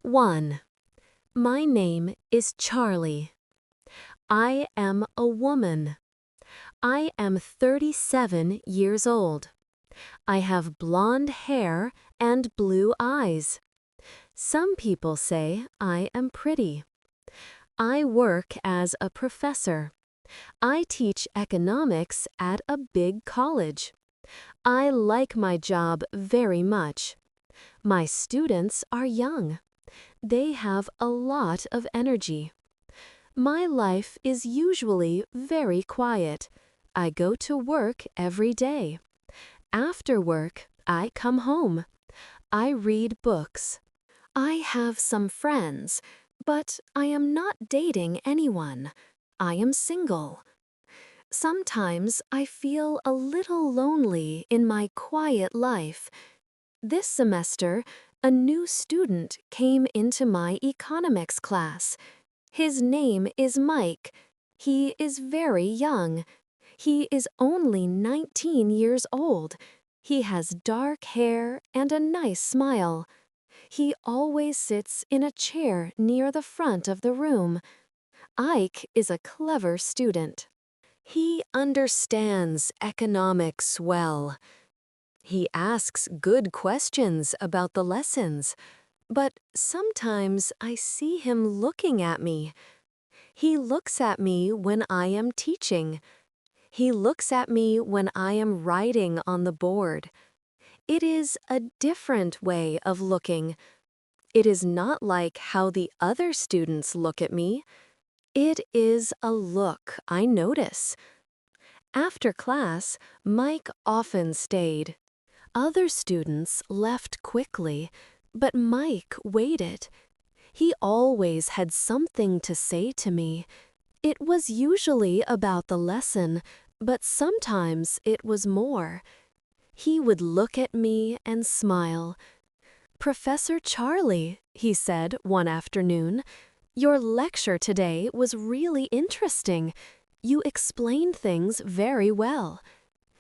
1. My name is Charlie. I am a woman. I am 37 years old. I have blonde hair and blue eyes. Some people say I am pretty. I work as a professor. I teach economics at a big college. I like my job very much. My students are young. They have a lot of energy. My life is usually very quiet. I go to work every day. After work, I come home. I read books. I have some friends, but I am not dating anyone. I am single. Sometimes I feel a little lonely in my quiet life. This semester, a new student came into my economics class. His name is Mike. He is very young. He is only 19 years old. He has dark hair and a nice smile. He always sits in a chair near the front of the room. Ike is a clever student. He understands economics well. He asks good questions about the lessons, but sometimes I see him looking at me. He looks at me when I am teaching. He looks at me when I am writing on the board. It is a different way of looking. It is not like how the other students look at me. It is a look I notice. After class, Mike often stayed. Other students left quickly, but Mike waited. He always had something to say to me. It was usually about the lesson, but sometimes it was more. He would look at me and smile. "Professor Charlie," he said one afternoon, "your lecture today was really interesting. You explained things very well."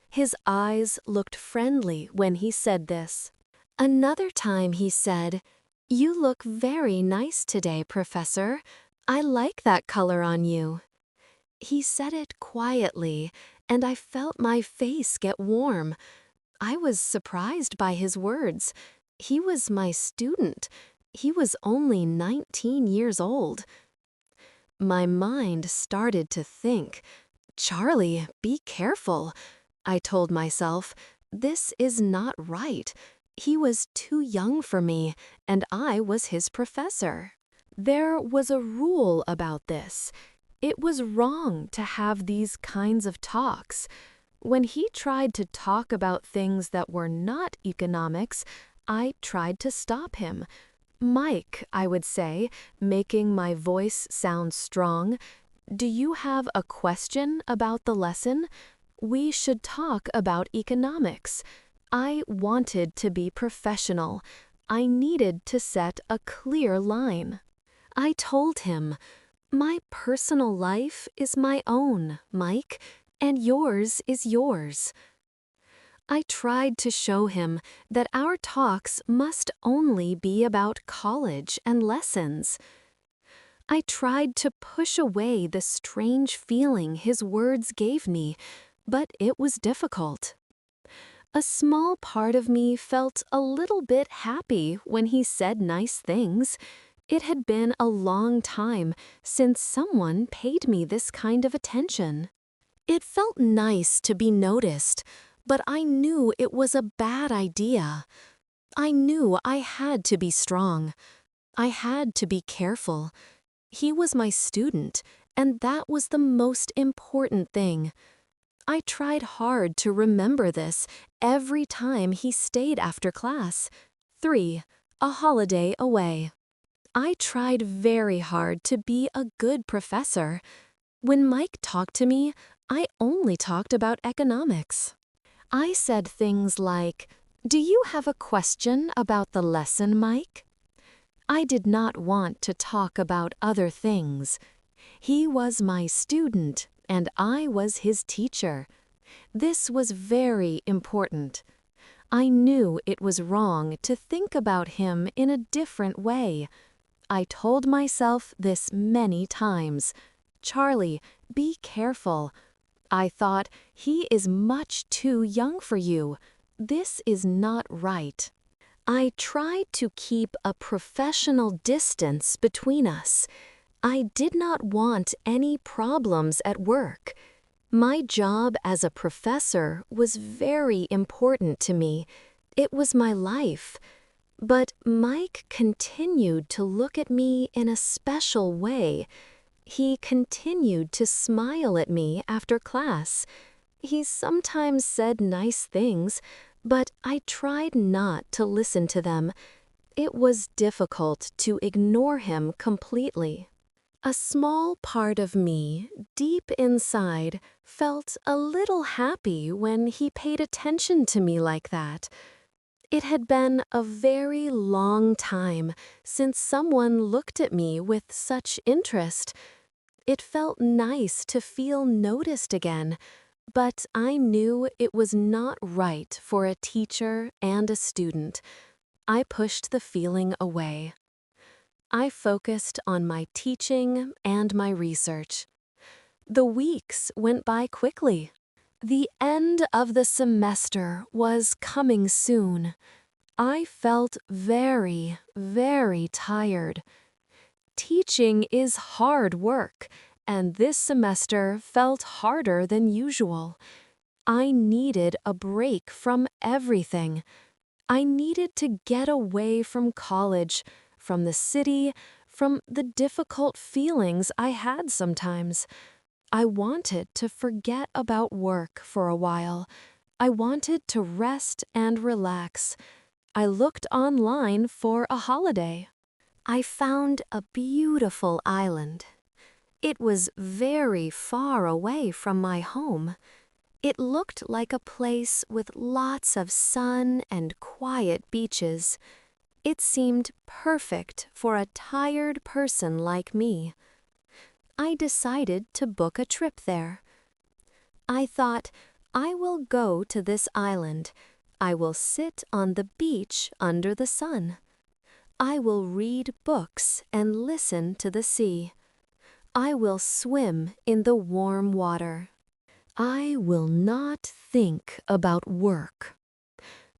His eyes looked friendly when he said this. Another time he said, "You look very nice today, Professor. I like that color on you." He said it quietly, and I felt my face get warm. I was surprised by his words. He was my student. He was only 19 years old. My mind started to think. "Charlie, be careful." I told myself, "This is not right." He was too young for me, and I was his professor. There was a rule about this. It was wrong to have these kinds of talks. When he tried to talk about things that were not economics, I tried to stop him. "Mike," I would say, making my voice sound strong, "do you have a question about the lesson? We should talk about economics." I wanted to be professional. I needed to set a clear line. I told him, "My personal life is my own, Mike, and yours is yours." I tried to show him that our talks must only be about college and lessons. I tried to push away the strange feeling his words gave me, but it was difficult. A small part of me felt a little bit happy when he said nice things. It had been a long time since someone paid me this kind of attention. It felt nice to be noticed, but I knew it was a bad idea. I knew I had to be strong. I had to be careful. He was my student, and that was the most important thing. I tried hard to remember this every time he stayed after class. 3. A holiday away. I tried very hard to be a good professor. When Mike talked to me, I only talked about economics. I said things like, "Do you have a question about the lesson, Mike?" I did not want to talk about other things. He was my student, and I was his teacher. This was very important. I knew it was wrong to think about him in a different way. I told myself this many times. Charlie, be careful. I thought, he is much too young for you. This is not right. I tried to keep a professional distance between us. I did not want any problems at work. My job as a professor was very important to me. It was my life. But Mike continued to look at me in a special way. He continued to smile at me after class. He sometimes said nice things, but I tried not to listen to them. It was difficult to ignore him completely. A small part of me, deep inside, felt a little happy when he paid attention to me like that. It had been a very long time since someone looked at me with such interest. It felt nice to feel noticed again, but I knew it was not right for a teacher and a student. I pushed the feeling away. I focused on my teaching and my research. The weeks went by quickly. The end of the semester was coming soon. I felt very, very tired. Teaching is hard work, and this semester felt harder than usual. I needed a break from everything. I needed to get away from college, from the city, from the difficult feelings I had sometimes. I wanted to forget about work for a while. I wanted to rest and relax. I looked online for a holiday. I found a beautiful island. It was very far away from my home. It looked like a place with lots of sun and quiet beaches. It seemed perfect for a tired person like me. I decided to book a trip there. I thought, I will go to this island. I will sit on the beach under the sun. I will read books and listen to the sea. I will swim in the warm water. I will not think about work.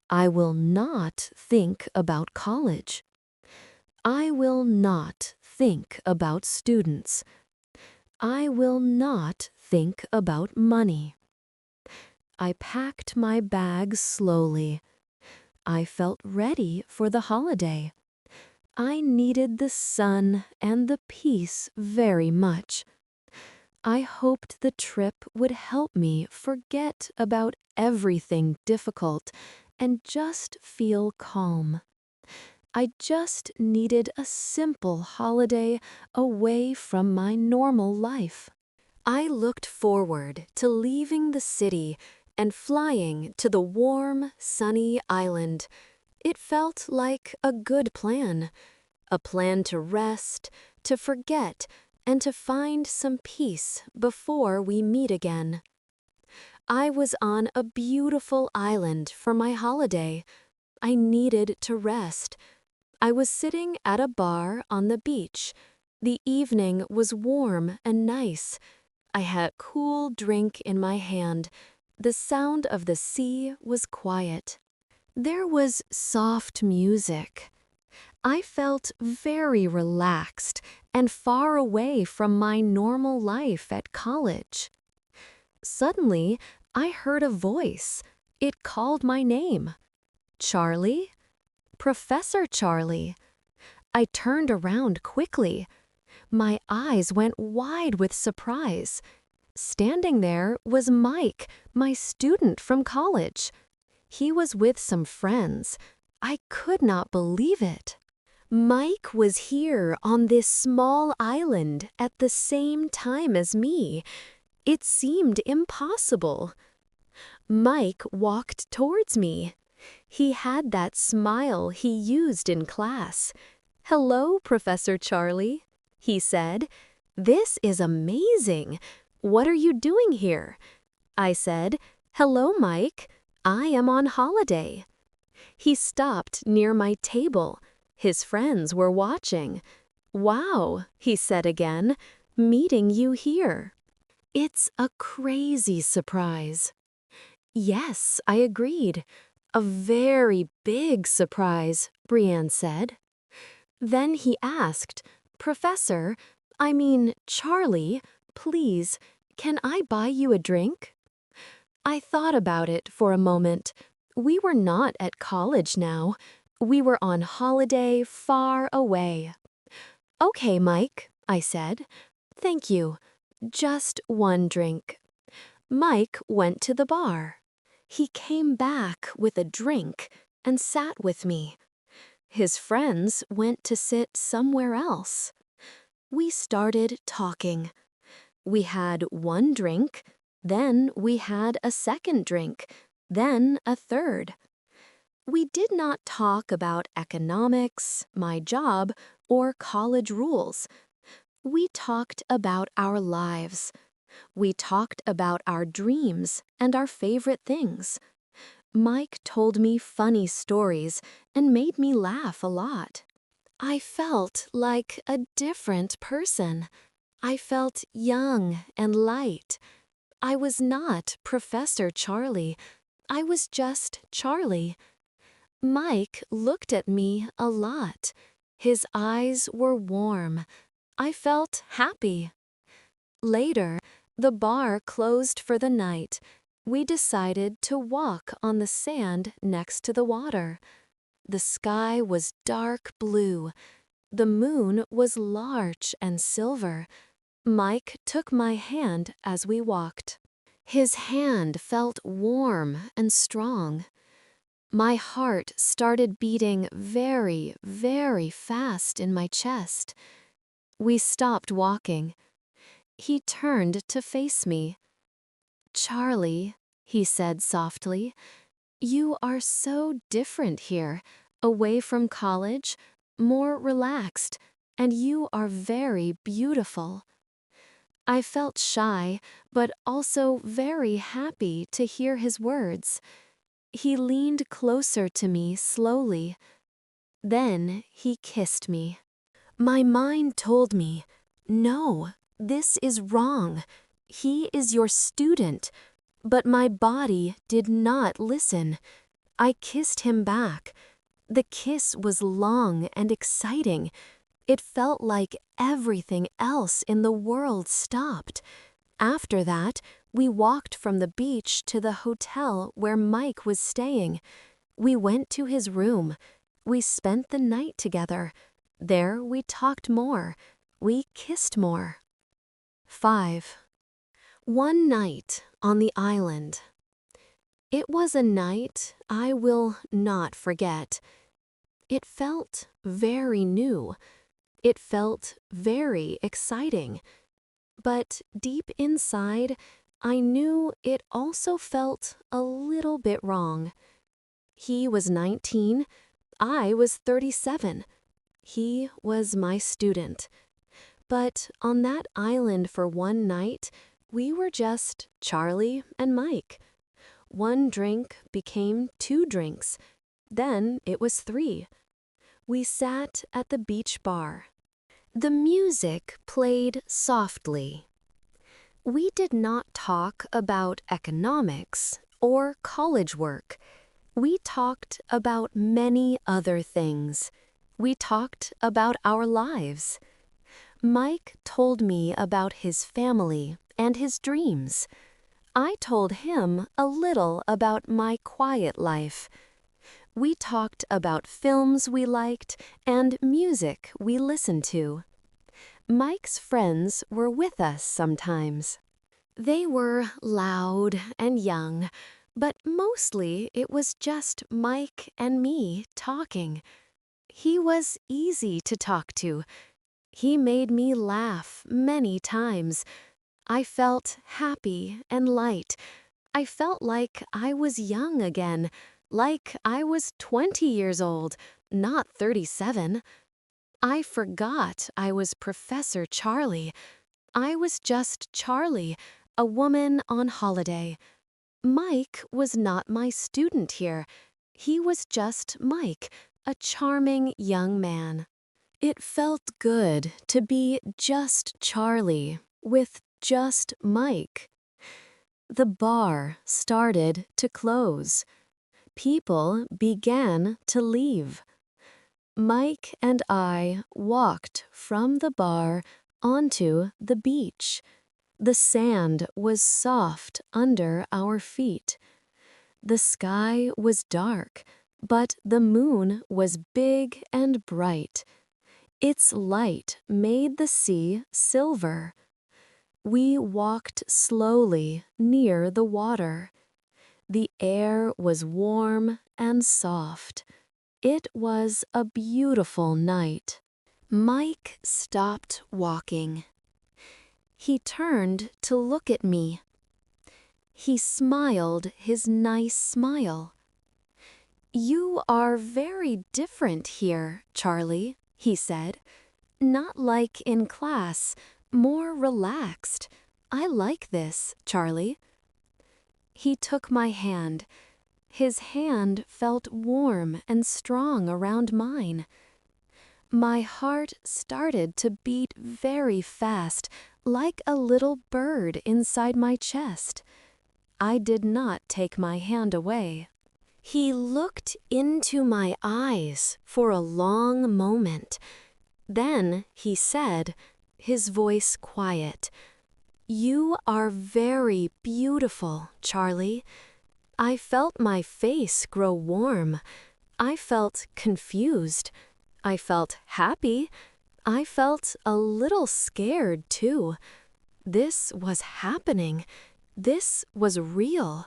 I will not think about college. I will not think about students. I will not think about money. I packed my bag slowly. I felt ready for the holiday. I needed the sun and the peace very much. I hoped the trip would help me forget about everything difficult and just feel calm. I just needed a simple holiday away from my normal life. I looked forward to leaving the city and flying to the warm, sunny island. It felt like a good plan. A plan to rest, to forget, and to find some peace before we meet again. I was on a beautiful island for my holiday. I needed to rest. I was sitting at a bar on the beach. The evening was warm and nice. I had a cool drink in my hand. The sound of the sea was quiet. There was soft music. I felt very relaxed and far away from my normal life at college. Suddenly, I heard a voice. It called my name. Charlie? Professor Charlie. I turned around quickly. My eyes went wide with surprise. Standing there was Mike, my student from college. He was with some friends. I could not believe it. Mike was here on this small island at the same time as me. It seemed impossible. Mike walked towards me. He had that smile he used in class. "Hello, Professor Charlie," he said. "This is amazing. What are you doing here?" I said, "Hello, Mike. I am on holiday." He stopped near my table. His friends were watching. "Wow," he said again, "meeting you here. It's a crazy surprise." "Yes," I agreed. "A very big surprise," Brienne said. Then he asked, "Professor, I mean Charlie, please, can I buy you a drink?" I thought about it for a moment. We were not at college now. We were on holiday far away. "Okay, Mike," I said. "Thank you. Just one drink." Mike went to the bar. He came back with a drink and sat with me. His friends went to sit somewhere else. We started talking. We had one drink, then we had a second drink, then a third. We did not talk about economics, my job, or college rules. We talked about our lives. We talked about our dreams and our favorite things. Mike told me funny stories and made me laugh a lot. I felt like a different person. I felt young and light. I was not Professor Charlie. I was just Charlie. Mike looked at me a lot. His eyes were warm. I felt happy. Later, the bar closed for the night. We decided to walk on the sand next to the water. The sky was dark blue. The moon was large and silver. Mike took my hand as we walked. His hand felt warm and strong. My heart started beating very, very fast in my chest. We stopped walking. He turned to face me. "Charlie," he said softly, "you are so different here, away from college, more relaxed, and you are very beautiful." I felt shy, but also very happy to hear his words. He leaned closer to me slowly. Then he kissed me. My mind told me, "No, this is wrong. He is your student." But my body did not listen. I kissed him back. The kiss was long and exciting. It felt like everything else in the world stopped. After that, we walked from the beach to the hotel where Mike was staying. We went to his room. We spent the night together. There we talked more. We kissed more. 5. One night on the island. It was a night I will not forget. It felt very new. It felt very exciting. But deep inside, I knew it also felt a little bit wrong. He was 19. I was 37. He was my student. But on that island for one night, we were just Charlie and Mike. One drink became 2 drinks. Then it was 3. We sat at the beach bar. The music played softly. We did not talk about economics or college work. We talked about many other things. We talked about our lives. Mike told me about his family and his dreams. I told him a little about my quiet life. We talked about films we liked and music we listened to. Mike's friends were with us sometimes. They were loud and young, but mostly it was just Mike and me talking. He was easy to talk to. He made me laugh many times. I felt happy and light. I felt like I was young again, like I was 20 years old, not 37. I forgot I was Professor Charlie. I was just Charlie, a woman on holiday. Mike was not my student here. He was just Mike, a charming young man. It felt good to be just Charlie with just Mike. The bar started to close. People began to leave. Mike and I walked from the bar onto the beach. The sand was soft under our feet. The sky was dark, but the moon was big and bright. Its light made the sea silver. We walked slowly near the water. The air was warm and soft. It was a beautiful night. Mike stopped walking. He turned to look at me. He smiled his nice smile. "You are very different here, Charlie," he said. "Not like in class, more relaxed. I like this, Charlie." He took my hand. His hand felt warm and strong around mine. My heart started to beat very fast, like a little bird inside my chest. I did not take my hand away. He looked into my eyes for a long moment. Then he said, his voice quiet, "You are very beautiful, Charlie." I felt my face grow warm. I felt confused. I felt happy. I felt a little scared, too. This was happening. This was real.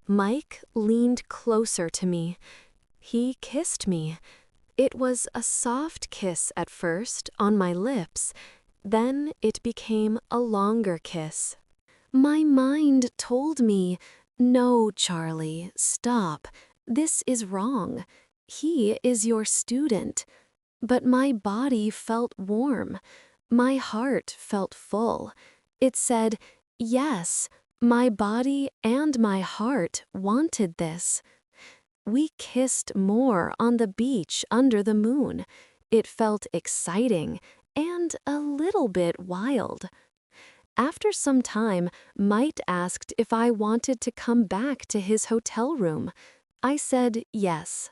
Mike leaned closer to me. He kissed me. It was a soft kiss at first on my lips. Then it became a longer kiss. My mind told me, "No, Charlie, stop. This is wrong. He is your student." But my body felt warm. My heart felt full. It said, yes, my body and my heart wanted this. We kissed more on the beach under the moon. It felt exciting and a little bit wild. After some time, Mike asked if I wanted to come back to his hotel room. I said yes.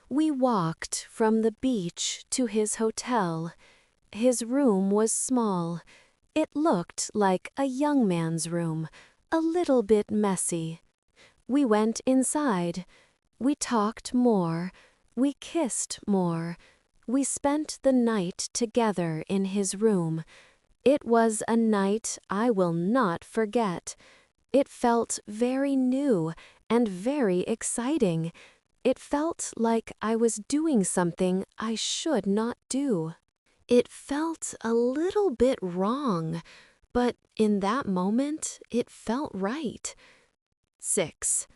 We walked from the beach to his hotel. His room was small. It looked like a young man's room, a little bit messy. We went inside. We talked more. We kissed more. We spent the night together in his room. It was a night I will not forget. It felt very new and very exciting. It felt like I was doing something I should not do. It felt a little bit wrong, but in that moment, it felt right. 6.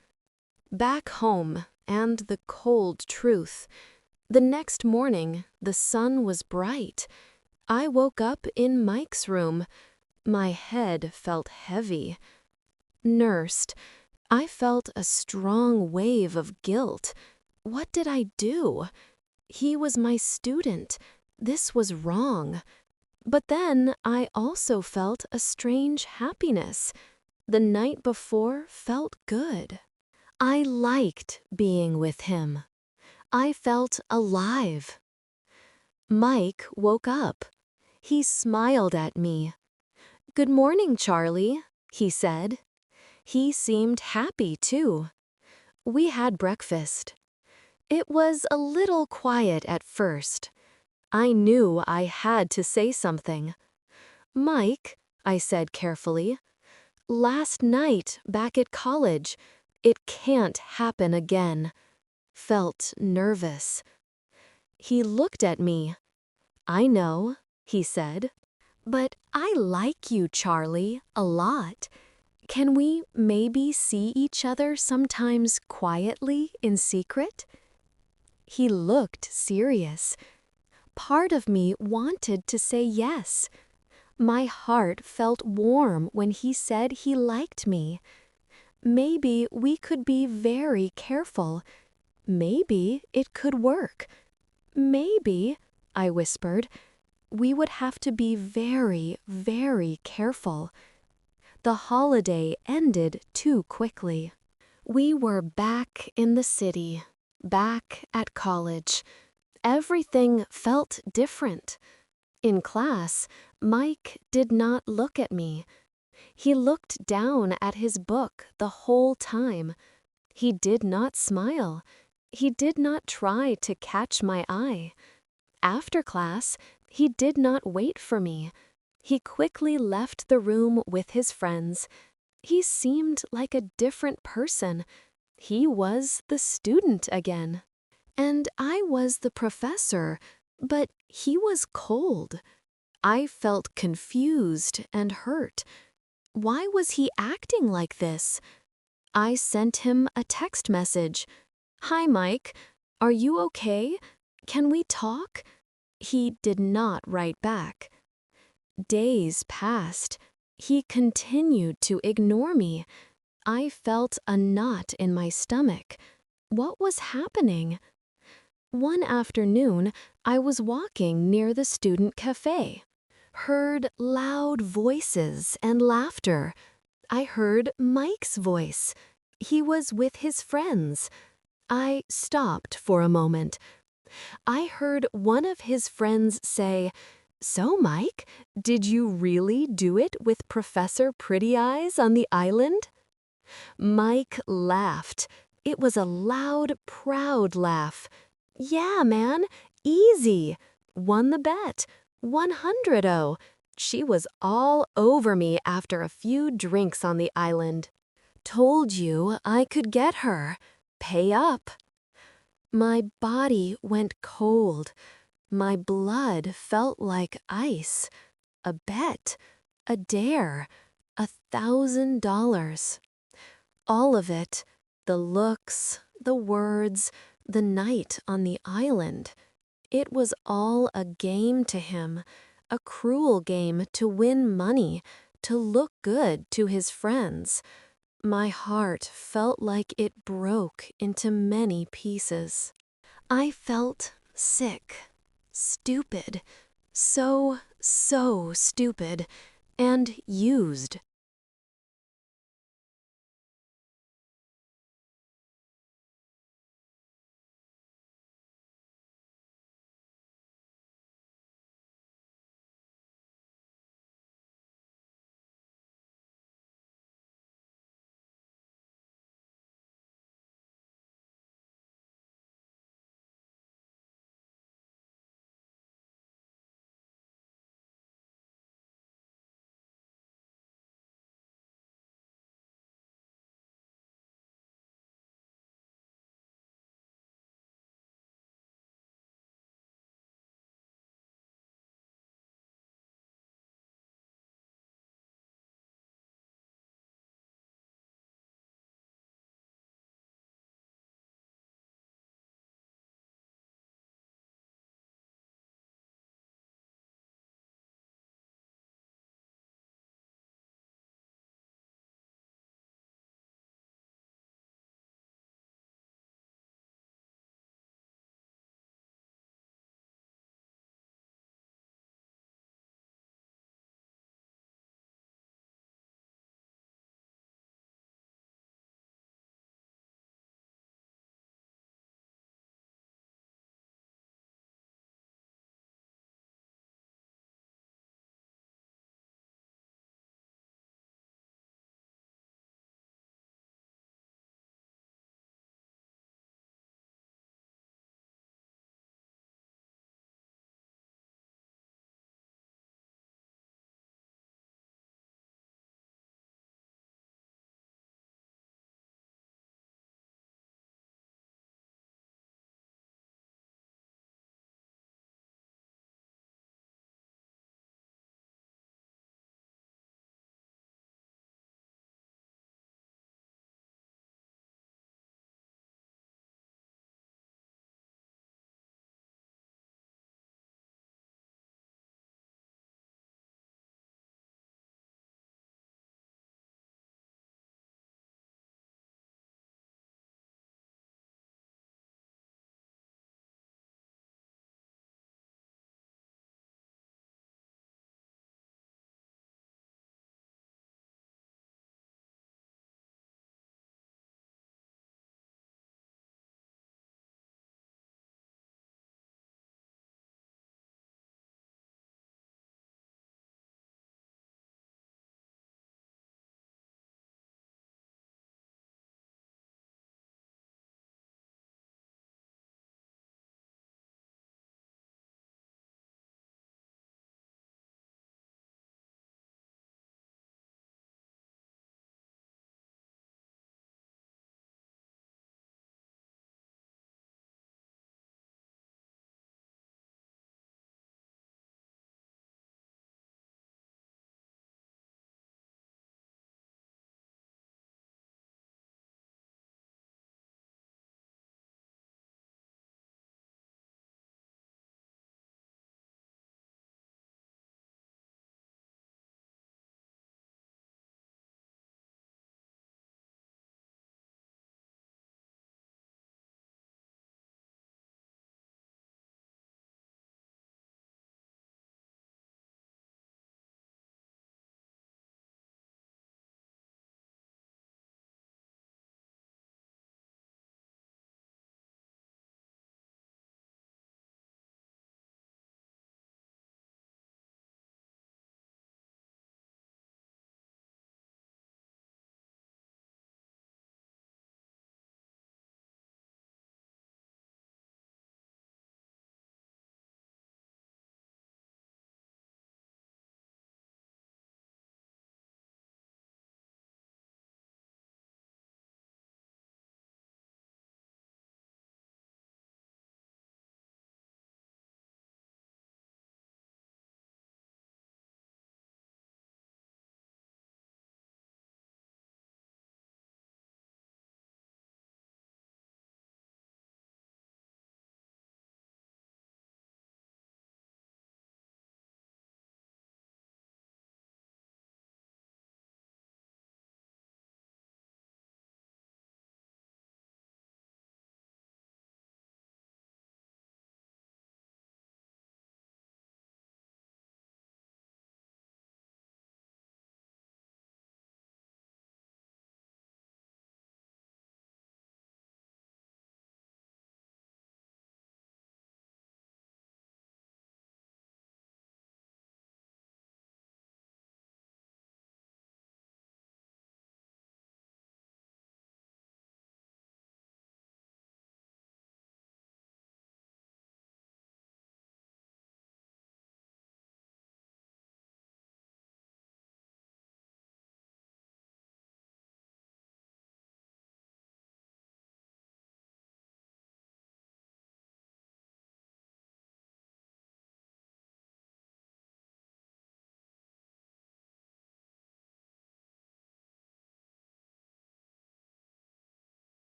Back home, and the cold truth. The next morning, the sun was bright. I woke up in Mike's room. My head felt heavy. Nursed, I felt a strong wave of guilt. What did I do? He was my student. This was wrong. But then I also felt a strange happiness. The night before felt good. I liked being with him. I felt alive. Mike woke up. He smiled at me. "Good morning, Charlie," he said. He seemed happy, too. We had breakfast. It was a little quiet at first. I knew I had to say something. "Mike," I said carefully, "last night back at college, it can't happen again." Felt nervous. He looked at me. "I know," he said. "But I like you, Charlie, a lot. Can we maybe see each other sometimes quietly in secret?" He looked serious. Part of me wanted to say yes. My heart felt warm when he said he liked me. Maybe we could be very careful. Maybe it could work. Maybe I whispered. We would have to be very, very careful. The holiday ended too quickly. We were back in the city, back at college. Everything felt different. In class, Mike did not look at me. He looked down at his book the whole time. He did not smile. He did not try to catch my eye. After class, he did not wait for me. He quickly left the room with his friends. He seemed like a different person. He was the student again. And I was the professor, but he was cold. I felt confused and hurt. Why was he acting like this? I sent him a text message. "Hi, Mike. Are you okay? Can we talk?" He did not write back. Days passed. He continued to ignore me. I felt a knot in my stomach. What was happening? One afternoon, I was walking near the student cafe. Heard loud voices and laughter. I heard Mike's voice. He was with his friends. I stopped for a moment. I heard one of his friends say, "So, Mike, did you really do it with Professor Pretty Eyes on the island?" Mike laughed. It was a loud, proud laugh. "Yeah, man, easy. Won the bet. 100-0. She was all over me after a few drinks on the island. Told you I could get her. Pay up." My body went cold. My blood felt like ice. A bet. A dare. $1,000. All of it, the looks, the words, the night on the island. It was all a game to him, a cruel game to win money, to look good to his friends. My heart felt like it broke into many pieces. I felt sick, stupid, so stupid, and used.